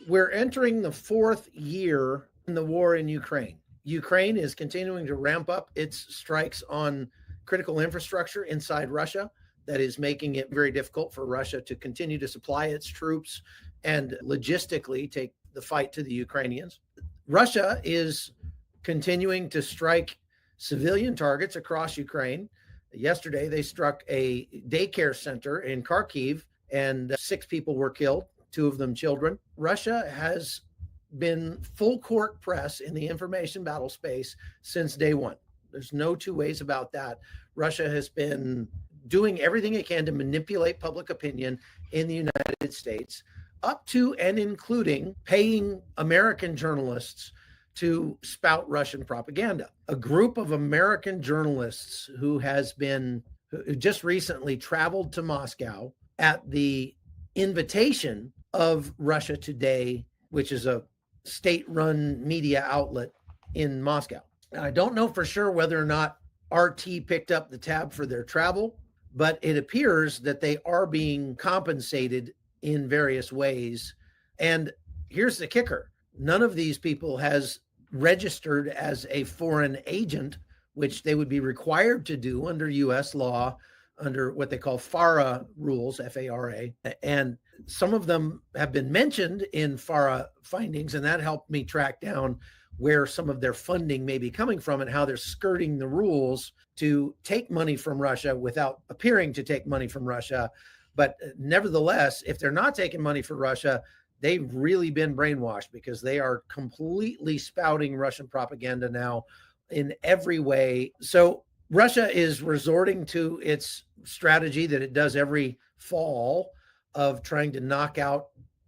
We're entering the fourth year in the war in Ukraine. Ukraine is continuing to ramp up its strikes on critical infrastructure inside Russia. That is making it very difficult for Russia to continue to supply its troops and logistically take the fight to the Ukrainians. Russia is continuing to strike civilian targets across Ukraine. Yesterday, they struck a daycare center in Kharkiv, and 6 people were killed, 2 of them children. Russia has been full court press in the information battle space since day one. There's no two ways about that. Russia has been doing everything it can to manipulate public opinion in the United States, up to and including paying American journalists to spout Russian propaganda. A group of American journalists who just recently traveled to Moscow at the invitation of Russia Today, which is a state-run media outlet in Moscow. Now, I don't know for sure whether or not RT picked up the tab for their travel, but it appears that they are being compensated in various ways. And here's the kicker. None of these people has registered as a foreign agent, which they would be required to do under U.S. law, under what they call FARA rules, F-A-R-A. And some of them have been mentioned in FARA findings, and that helped me track down where some of their funding may be coming from and how they're skirting the rules to take money from Russia without appearing to take money from Russia. But nevertheless, if they're not taking money from Russia, they've really been brainwashed, because they are completely spouting Russian propaganda now in every way. So Russia is resorting to its strategy that it does every fall of trying to knock out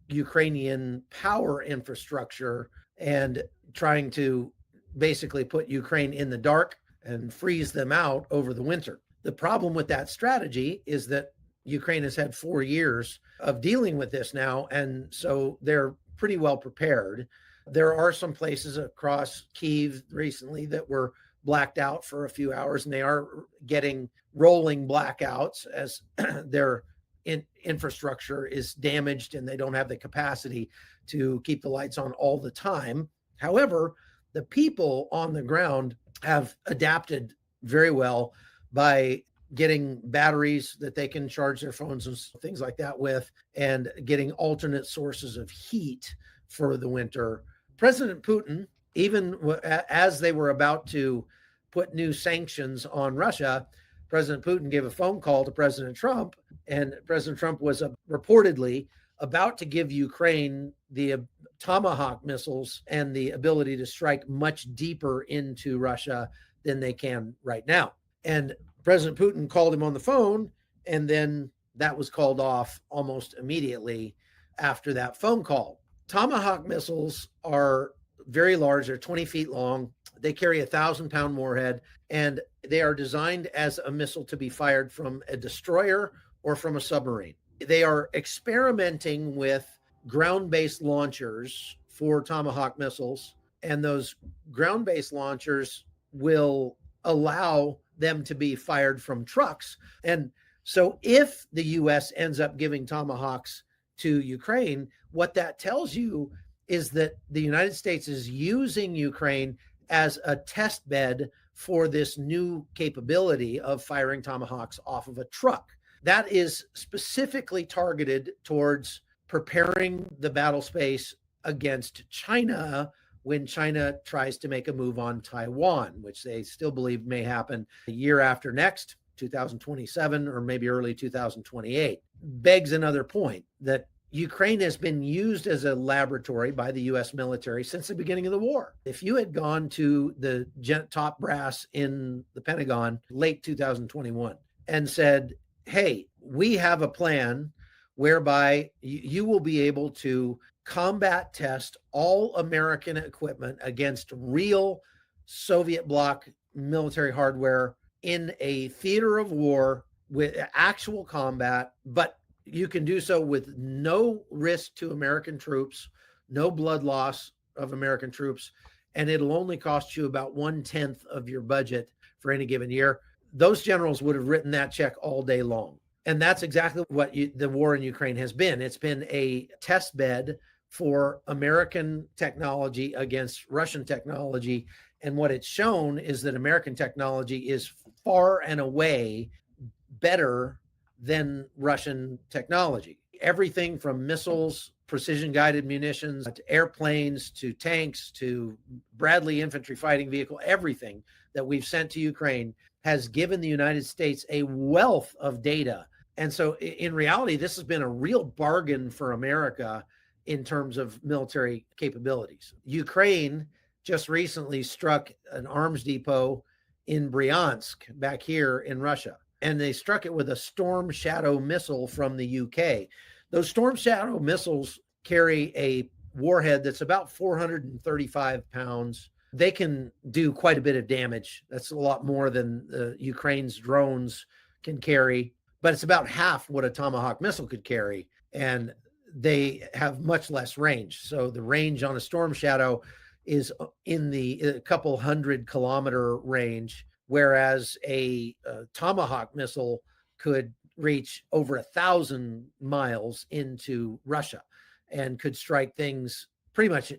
Ukrainian power infrastructure and trying to basically put Ukraine in the dark and freeze them out over the winter. The problem with that strategy is that Ukraine has had 4 years of dealing with this now, and so they're pretty well prepared. There are some places across Kyiv recently that were blacked out for a few hours, and they are getting rolling blackouts as their infrastructure is damaged and they don't have the capacity to keep the lights on all the time. However, the people on the ground have adapted very well by getting batteries that they can charge their phones and things like that with, and getting alternate sources of heat for the winter. President Putin, even as they were about to put new sanctions on Russia, President Putin gave a phone call to President Trump, and President Trump was reportedly about to give Ukraine the Tomahawk missiles and the ability to strike much deeper into Russia than they can right now. And President Putin called him on the phone, and then that was called off almost immediately after that phone call. Tomahawk missiles are very large. They're 20 feet long. They carry 1,000-pound warhead, and they are designed as a missile to be fired from a destroyer or from a submarine. They are experimenting with ground-based launchers for Tomahawk missiles, and those ground-based launchers will allow them to be fired from trucks. And so if the U.S. ends up giving Tomahawks to Ukraine, what that tells you is that the United States is using Ukraine as a test bed for this new capability of firing Tomahawks off of a truck. That is specifically targeted towards preparing the battle space against China when China tries to make a move on Taiwan, which they still believe may happen the year after next, 2027, or maybe early 2028. Begs another point that Ukraine has been used as a laboratory by the U.S. military since the beginning of the war. If you had gone to the top brass in the Pentagon late 2021 and said, hey, we have a plan whereby you will be able to combat test all American equipment against real Soviet bloc military hardware in a theater of war with actual combat, but you can do so with no risk to American troops, no blood loss of American troops, and it'll only cost you about 1/10 of your budget for any given year. Those generals would have written that check all day long. And that's exactly what the war in Ukraine has been. It's been a test bed for American technology against Russian technology. And what it's shown is that American technology is far and away better than Russian technology. Everything from missiles, precision guided munitions, to airplanes, to tanks, to Bradley infantry fighting vehicle, everything that we've sent to Ukraine has given the United States a wealth of data. And so in reality, this has been a real bargain for America in terms of military capabilities. Ukraine just recently struck an arms depot in Bryansk back here in Russia, and they struck it with a Storm Shadow missile from the UK. Those Storm Shadow missiles carry a warhead that's about 435 pounds. They can do quite a bit of damage. That's a lot more than Ukraine's drones can carry, but it's about half what a Tomahawk missile could carry. And they have much less range. So the range on a Storm Shadow is in the couple 100-kilometer range, whereas a Tomahawk missile could reach over 1,000 miles into Russia and could strike things pretty much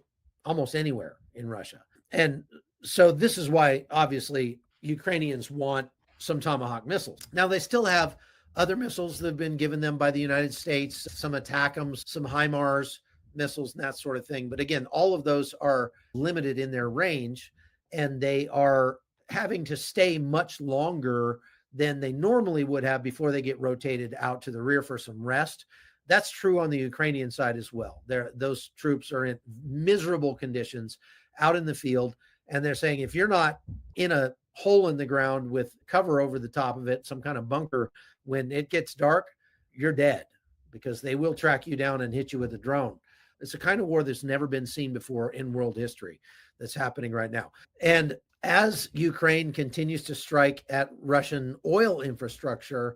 almost anywhere in Russia. And so this is why, obviously, Ukrainians want some Tomahawk missiles. Now, they still have other missiles that have been given them by the United States, some ATACMS, some HIMARS missiles, and that sort of thing. But again, all of those are limited in their range, and they are having to stay much longer than they normally would have before they get rotated out to the rear for some rest. That's true on the Ukrainian side as well. Those troops are in miserable conditions out in the field, and they're saying if you're not in a hole in the ground with cover over the top of it, some kind of bunker, when it gets dark, you're dead, because they will track you down and hit you with a drone. It's a kind of war that's never been seen before in world history that's happening right now. And as Ukraine continues to strike at Russian oil infrastructure,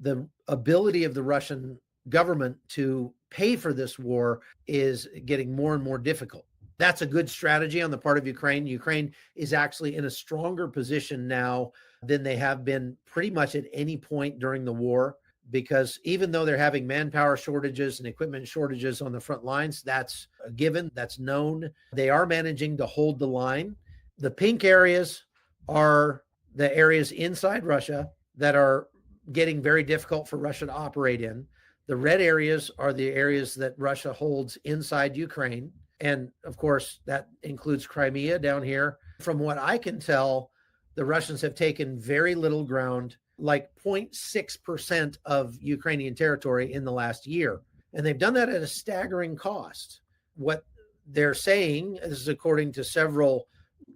the ability of the Russian government to pay for this war is getting more and more difficult. That's a good strategy on the part of Ukraine. Ukraine is actually in a stronger position now than they have been pretty much at any point during the war, because even though they're having manpower shortages and equipment shortages on the front lines, that's a given, that's known. They are managing to hold the line. The pink areas are the areas inside Russia that are getting very difficult for Russia to operate in. The red areas are the areas that Russia holds inside Ukraine. And of course, that includes Crimea down here. From what I can tell, the Russians have taken very little ground, like 0.6% of Ukrainian territory in the last year. And they've done that at a staggering cost. What they're saying, this is according to several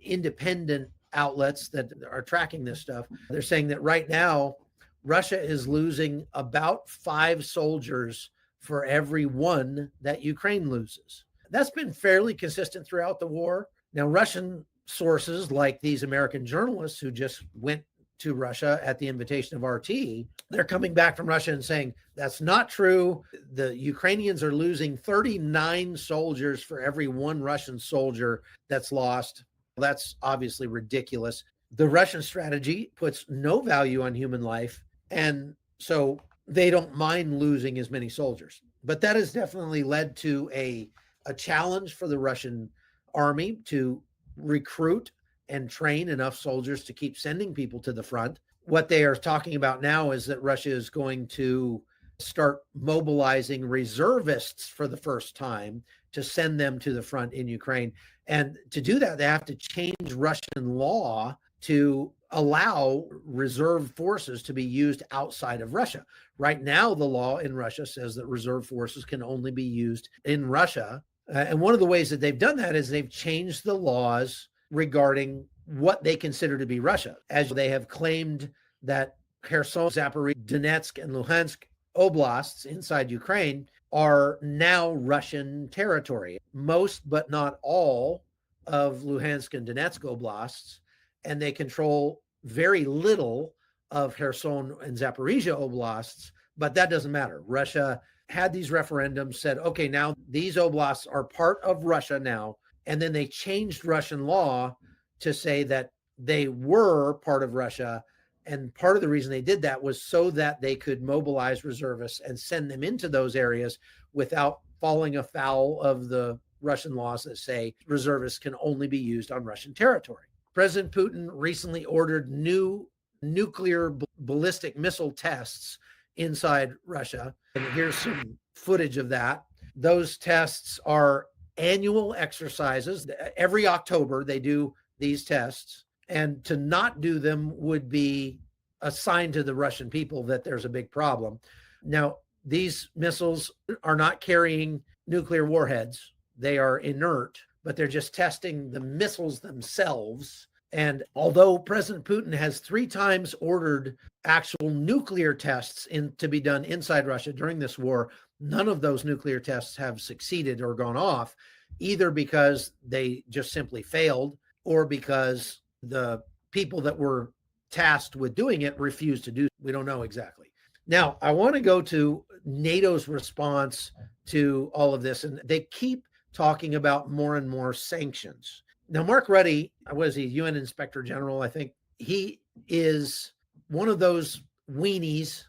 independent outlets that are tracking this stuff, they're saying that right now, Russia is losing about 5 soldiers for every 1 that Ukraine loses. That's been fairly consistent throughout the war. Now, Russian sources like these American journalists who just went to Russia at the invitation of RT, they're coming back from Russia and saying, that's not true. The Ukrainians are losing 39 soldiers for every 1 Russian soldier that's lost. That's obviously ridiculous. The Russian strategy puts no value on human life, and so they don't mind losing as many soldiers. But that has definitely led to a challenge for the Russian army to recruit and train enough soldiers to keep sending people to the front. What they are talking about now is that Russia is going to start mobilizing reservists for the first time to send them to the front in Ukraine. And to do that, they have to change Russian law to allow reserve forces to be used outside of Russia. Right now, the law in Russia says that reserve forces can only be used in Russia. And one of the ways that they've done that is they've changed the laws regarding what they consider to be Russia, as they have claimed that Kherson, Zaporizhzhia, Donetsk, and Luhansk oblasts inside Ukraine are now Russian territory. Most, but not all, of Luhansk and Donetsk oblasts, and they control very little of Kherson and Zaporizhzhia oblasts, but that doesn't matter. Russia had these referendums, said, okay, now these oblasts are part of Russia now, and then they changed Russian law to say that they were part of Russia. And part of the reason they did that was so that they could mobilize reservists and send them into those areas without falling afoul of the Russian laws that say reservists can only be used on Russian territory. President Putin recently ordered new nuclear ballistic missile tests inside Russia. And here's some footage of that. Those tests are annual exercises. Every October, they do these tests. And to not do them would be a sign to the Russian people that there's a big problem. Now, these missiles are not carrying nuclear warheads. They are inert, but they're just testing the missiles themselves. And although President Putin has 3 times ordered actual nuclear tests to be done inside Russia during this war, none of those nuclear tests have succeeded or gone off, either because they just simply failed or because the people that were tasked with doing it refused to do it. We don't know exactly. Now, I want to go to NATO's response to all of this, and they keep talking about more and more sanctions. Now, Mark Rutte, was he UN Inspector General? I think he is one of those weenies,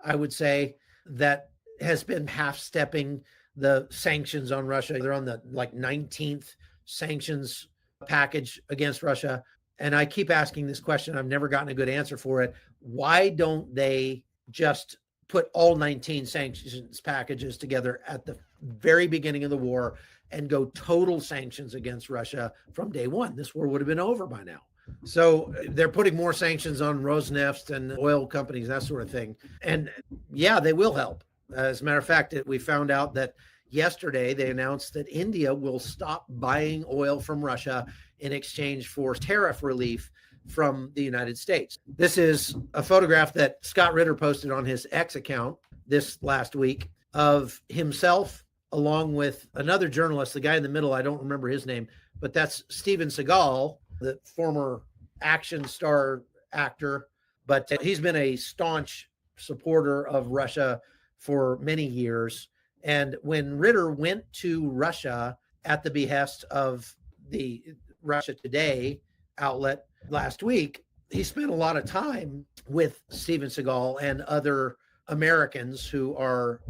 I would say, that has been half-stepping the sanctions on Russia. They're on the 19th sanctions package against Russia. And I keep asking this question. I've never gotten a good answer for it. Why don't they just put all 19 sanctions packages together at the very beginning of the war and go total sanctions against Russia from day one? This war would have been over by now. So they're putting more sanctions on Rosneft and oil companies, that sort of thing. And yeah, they will help. As a matter of fact, we found out that yesterday they announced that India will stop buying oil from Russia in exchange for tariff relief from the United States. This is a photograph that Scott Ritter posted on his X account this last week of himself along with another journalist, the guy in the middle, I don't remember his name, but that's Steven Seagal, the former action star actor, but he's been a staunch supporter of Russia for many years. And when Ritter went to Russia at the behest of the Russia Today outlet last week, he spent a lot of time with Steven Seagal and other Americans who are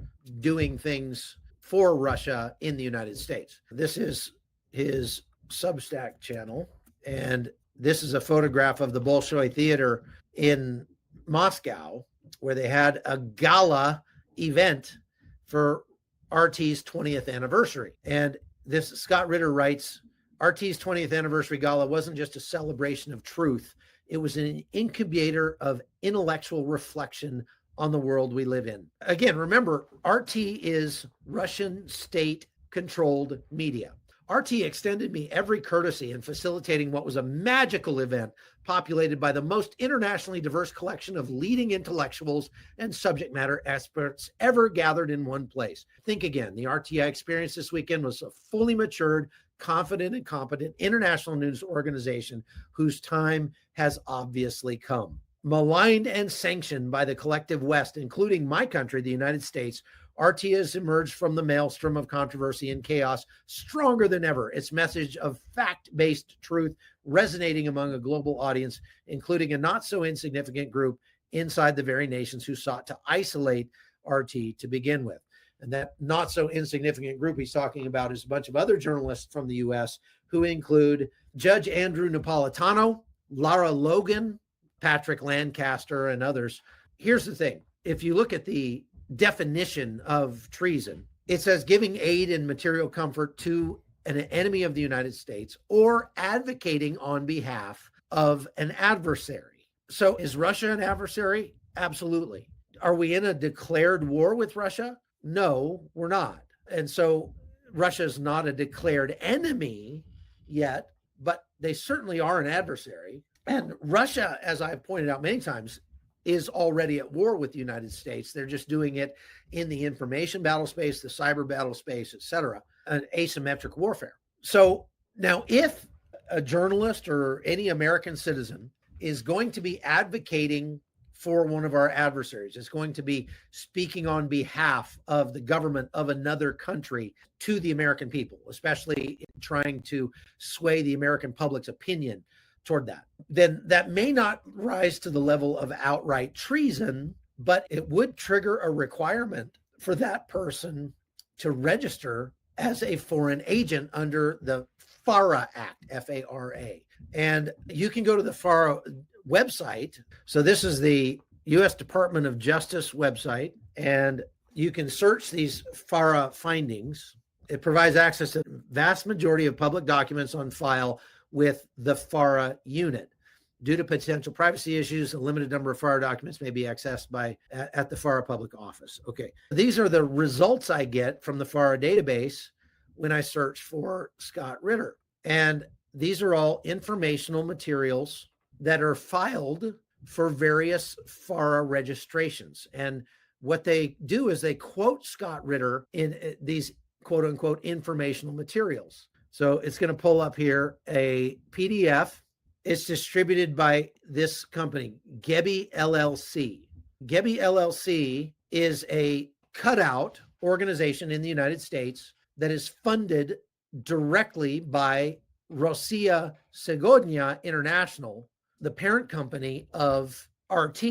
doing things for Russia in the United States. This is his Substack channel, and this is a photograph of the Bolshoi Theater in Moscow, where they had a gala event for RT's 20th anniversary. And this, Scott Ritter writes, RT's 20th anniversary gala wasn't just a celebration of truth. It was an incubator of intellectual reflection on the world we live in. Again, remember, RT is Russian state-controlled media. RT extended me every courtesy in facilitating what was a magical event populated by the most internationally diverse collection of leading intellectuals and subject matter experts ever gathered in one place. Think again, the RTI experience this weekend was a fully matured, confident and competent international news organization whose time has obviously come. Maligned and sanctioned by the collective West, including my country, the United States, RT has emerged from the maelstrom of controversy and chaos stronger than ever. Its message of fact-based truth resonating among a global audience, including a not so insignificant group inside the very nations who sought to isolate RT to begin with. And that not so insignificant group he's talking about is a bunch of other journalists from the US who include Judge Andrew Napolitano, Lara Logan, Patrick Lancaster, and others. Here's the thing. If you look at the definition of treason, it says giving aid and material comfort to an enemy of the United States or advocating on behalf of an adversary. So is Russia an adversary? Absolutely. Are we in a declared war with Russia? No, we're not. And so Russia is not a declared enemy yet, but they certainly are an adversary. And Russia, as I've pointed out many times, is already at war with the United States. They're just doing it in the information battle space, the cyber battle space, et cetera, an asymmetric warfare. So now if a journalist or any American citizen is going to be advocating for one of our adversaries, is going to be speaking on behalf of the government of another country to the American people, especially trying to sway the American public's opinion toward that, then that may not rise to the level of outright treason, but it would trigger a requirement for that person to register as a foreign agent under the FARA Act, F-A-R-A. And you can go to the FARA website. So this is the U.S. Department of Justice website, and you can search these FARA findings. It provides access to the vast majority of public documents on file with the FARA unit. Due to potential privacy issues, a limited number of FARA documents may be accessed at the FARA public office. Okay, these are the results I get from the FARA database when I search for Scott Ritter. And these are all informational materials that are filed for various FARA registrations. And what they do is they quote Scott Ritter in these quote unquote informational materials. So it's going to pull up here a PDF. It's distributed by this company, Gebi LLC. Gebi LLC is a cutout organization in the United States that is funded directly by Rossiya Segodnya International, the parent company of RT,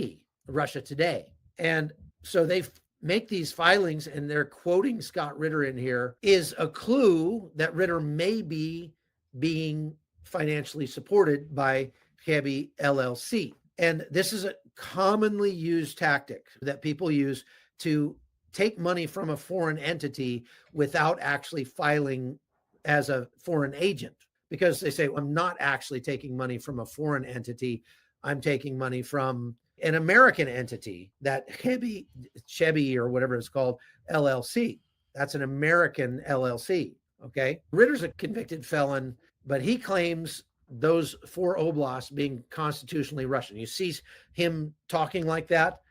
Russia Today. And so they make these filings, and they're quoting Scott Ritter in here is a clue that Ritter may be being financially supported by Gebi LLC. And this is a commonly used tactic that people use to take money from a foreign entity without actually filing as a foreign agent, because they say, well, I'm not actually taking money from a foreign entity. I'm taking money from an American entity, that Gebi or whatever it's called, LLC. That's an American LLC. Okay. Ritter's a convicted felon, but he claims those 4 oblasts being constitutionally Russian. You see him talking like that,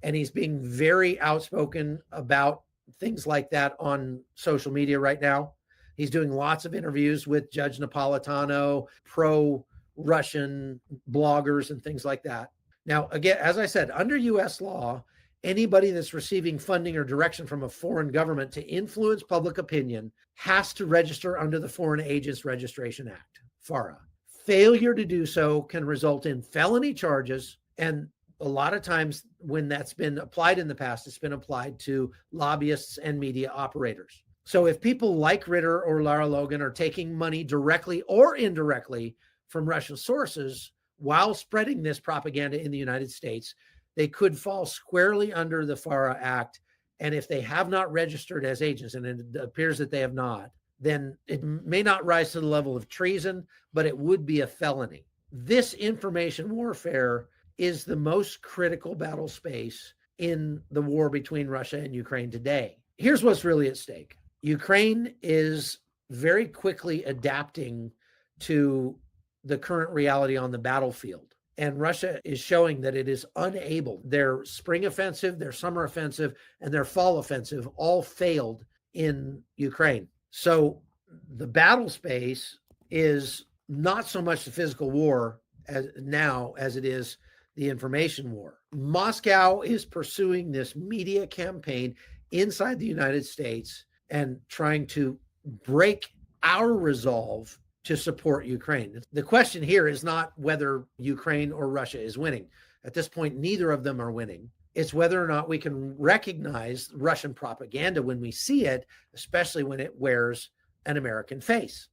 and he's being very outspoken about things like that on social media right now. He's doing lots of interviews with Judge Napolitano, pro-Russian bloggers and things like that. Now, again, as I said, under U.S. law, anybody that's receiving funding or direction from a foreign government to influence public opinion has to register under the Foreign Agents Registration Act, FARA. Failure to do so can result in felony charges, and a lot of times when that's been applied in the past, it's been applied to lobbyists and media operators. So if people like Ritter or Lara Logan are taking money directly or indirectly from Russian sources while spreading this propaganda in the United States, they could fall squarely under the FARA Act. And if they have not registered as agents, and it appears that they have not, then it may not rise to the level of treason, but it would be a felony. This information warfare is the most critical battle space in the war between Russia and Ukraine today. Here's what's really at stake. Ukraine is very quickly adapting to the current reality on the battlefield. And Russia is showing that it is unable. Their spring offensive, their summer offensive, and their fall offensive all failed in Ukraine. So the battle space is not so much the physical war as it is the information war. Moscow is pursuing this media campaign inside the United States and trying to break our resolve to support Ukraine. The question here is not whether Ukraine or Russia is winning. At this point, neither of them are winning. It's whether or not we can recognize Russian propaganda when we see it, especially when it wears an American face.